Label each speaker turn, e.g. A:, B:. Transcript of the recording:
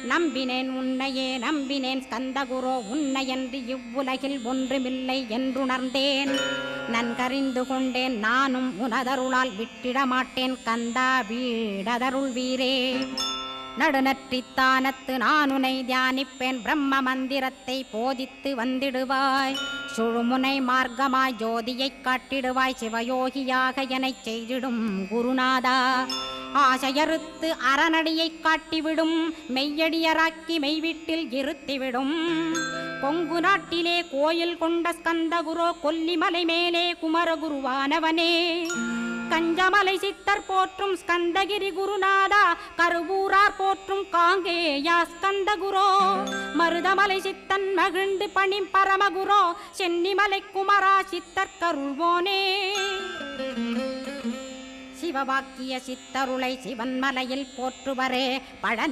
A: நம்பினேன் உன்னையே நம்பினேன் ஸ்கந்தகுரோ உன்னையன்றி இவ்வுலகில் ஒன்றுமில்லை என்றுணர்ந்தேன். நன்கறிந்து கொண்டேன் நானும் உனதருளால் விட்டிட மாட்டேன் கந்தா வீடதருள் வீரே. நடுநற்றித்தானத்து நானுனை தியானிப்பேன் பிரம்ம மந்திரத்தை போதித்து வந்திடுவாய். சுழுமுனை மார்க்கமாய் ஜோதியைக் காட்டிடுவாய் சிவயோகியாக எனச் செய்திடும் குருநாதா. ஆசையறுத்து அறநடியைக் காட்டிவிடும் மெய்யடியராக்கி மெய்வீட்டில் இருத்திவிடும். கொங்கு நாட்டிலே கோயில் கொண்ட ஸ்கந்தகுரோ கொல்லிமலை மேலே குமரகுருவானவனே. கஞ்சமலை சித்தர் போற்றும் ஸ்கந்தகிரி குருநாதா கருவூரார் போற்றும் காங்கேயா ஸ்கந்தகுரோ. மருதமலை சித்தன் மகிழ்ந்து பணி பரமகுரோ சென்னிமலை குமரா சித்தர் கருள்வோனே. சிவவாக்கிய சித்தருளை சிவன்மலையில் போற்றுவரே பழனி